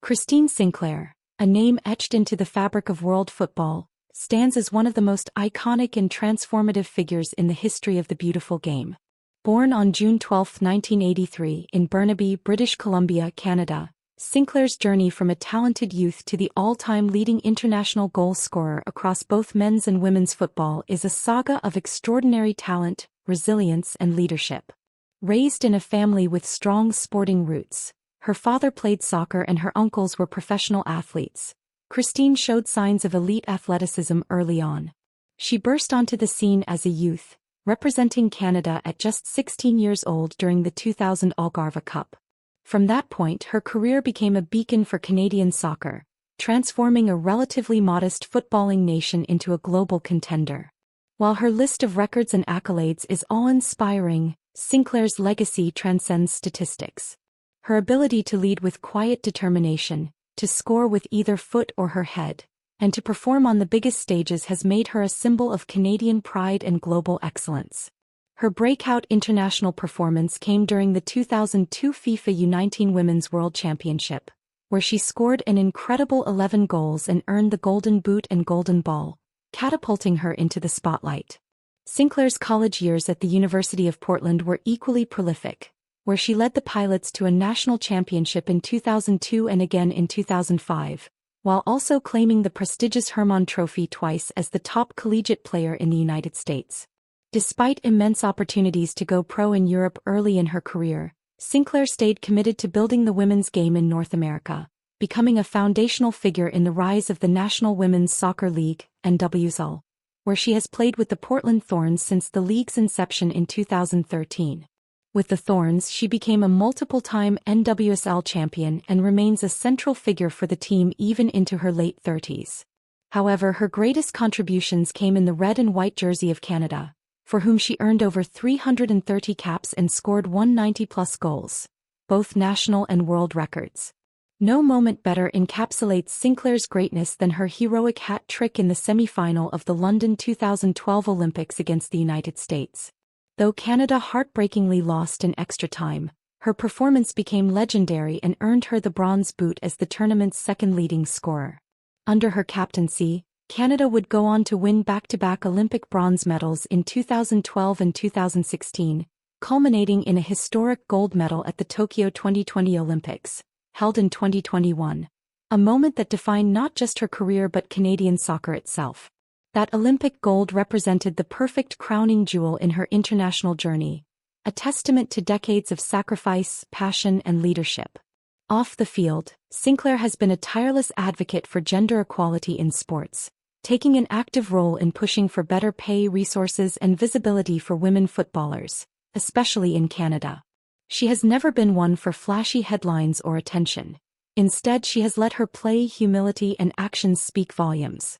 Christine Sinclair, a name etched into the fabric of world football, stands as one of the most iconic and transformative figures in the history of the beautiful game. Born on June 12, 1983 in Burnaby, British Columbia, Canada, Sinclair's journey from a talented youth to the all-time leading international goal scorer across both men's and women's football is a saga of extraordinary talent, resilience and leadership. Raised in a family with strong sporting roots, her father played soccer and her uncles were professional athletes. Christine showed signs of elite athleticism early on. She burst onto the scene as a youth, representing Canada at just 16 years old during the 2000 Algarve Cup. From that point, her career became a beacon for Canadian soccer, transforming a relatively modest footballing nation into a global contender. While her list of records and accolades is awe-inspiring, Sinclair's legacy transcends statistics. Her ability to lead with quiet determination, to score with either foot or her head, and to perform on the biggest stages has made her a symbol of Canadian pride and global excellence. Her breakout international performance came during the 2002 FIFA U19 Women's World Championship, where she scored an incredible 11 goals and earned the Golden Boot and Golden Ball, catapulting her into the spotlight. Sinclair's college years at the University of Portland were equally prolific, where she led the Pilots to a national championship in 2002 and again in 2005, while also claiming the prestigious Hermann Trophy twice as the top collegiate player in the United States. Despite immense opportunities to go pro in Europe early in her career, Sinclair stayed committed to building the women's game in North America, becoming a foundational figure in the rise of the National Women's Soccer League, NWSL, where she has played with the Portland Thorns since the league's inception in 2013. With the Thorns, she became a multiple-time NWSL champion and remains a central figure for the team even into her late 30s. However, her greatest contributions came in the red and white jersey of Canada, for whom she earned over 330 caps and scored 190-plus goals, both national and world records. No moment better encapsulates Sinclair's greatness than her heroic hat trick in the semi-final of the London 2012 Olympics against the United States. Though Canada heartbreakingly lost in extra time, her performance became legendary and earned her the Bronze Boot as the tournament's second leading scorer. Under her captaincy, Canada would go on to win back-to-back Olympic bronze medals in 2012 and 2016, culminating in a historic gold medal at the Tokyo 2020 Olympics, held in 2021, a moment that defined not just her career but Canadian soccer itself. That Olympic gold represented the perfect crowning jewel in her international journey, a testament to decades of sacrifice, passion, and leadership. Off the field, Sinclair has been a tireless advocate for gender equality in sports, taking an active role in pushing for better pay, resources, and visibility for women footballers, especially in Canada. She has never been one for flashy headlines or attention. Instead, she has let her play, humility, and actions speak volumes.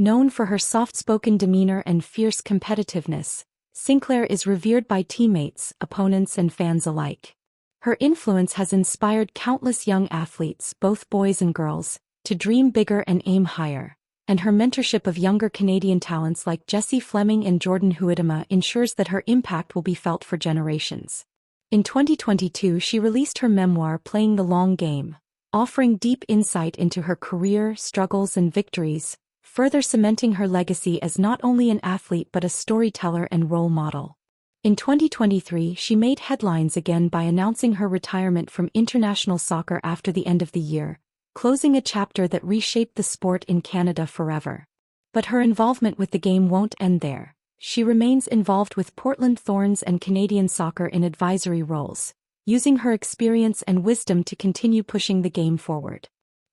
Known for her soft-spoken demeanor and fierce competitiveness, Sinclair is revered by teammates, opponents, and fans alike. Her influence has inspired countless young athletes, both boys and girls, to dream bigger and aim higher, and her mentorship of younger Canadian talents like Jessie Fleming and Jordan Huitema ensures that her impact will be felt for generations. In 2022, she released her memoir Playing the Long Game, offering deep insight into her career, struggles, and victories, further cementing her legacy as not only an athlete but a storyteller and role model. In 2023, she made headlines again by announcing her retirement from international soccer after the end of the year, closing a chapter that reshaped the sport in Canada forever. But her involvement with the game won't end there. She remains involved with Portland Thorns and Canadian soccer in advisory roles, using her experience and wisdom to continue pushing the game forward.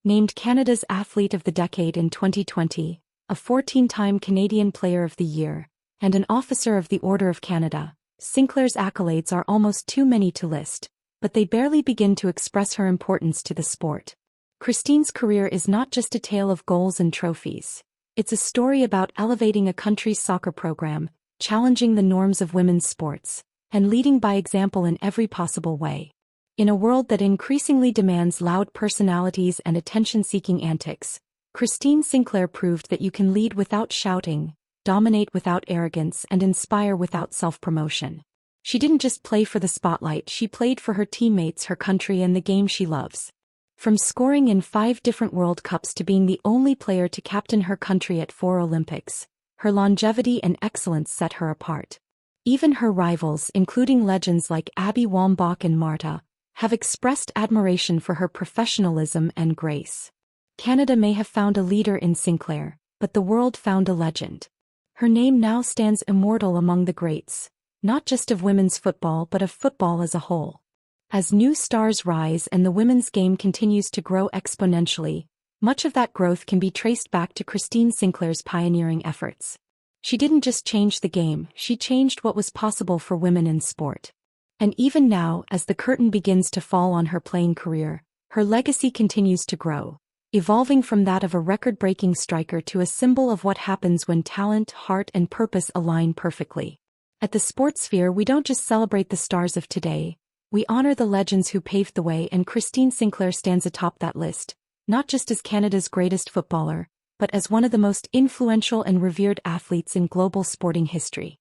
Named Canada's Athlete of the Decade in 2020, a 14-time Canadian Player of the Year, and an Officer of the Order of Canada, Sinclair's accolades are almost too many to list, but they barely begin to express her importance to the sport. Christine's career is not just a tale of goals and trophies. It's a story about elevating a country's soccer program, challenging the norms of women's sports, and leading by example in every possible way. In a world that increasingly demands loud personalities and attention-seeking antics, Christine Sinclair proved that you can lead without shouting, dominate without arrogance, and inspire without self-promotion. She didn't just play for the spotlight, she played for her teammates, her country, and the game she loves. From scoring in 5 different World Cups to being the only player to captain her country at 4 Olympics, her longevity and excellence set her apart. Even her rivals, including legends like Abby Wambach and Marta, have expressed admiration for her professionalism and grace. Canada may have found a leader in Sinclair, but the world found a legend. Her name now stands immortal among the greats, not just of women's football but of football as a whole. As new stars rise and the women's game continues to grow exponentially, much of that growth can be traced back to Christine Sinclair's pioneering efforts. She didn't just change the game, she changed what was possible for women in sport. And even now, as the curtain begins to fall on her playing career, her legacy continues to grow, evolving from that of a record-breaking striker to a symbol of what happens when talent, heart, and purpose align perfectly. At the sports sphere, we don't just celebrate the stars of today, we honor the legends who paved the way, and Christine Sinclair stands atop that list, not just as Canada's greatest footballer, but as one of the most influential and revered athletes in global sporting history.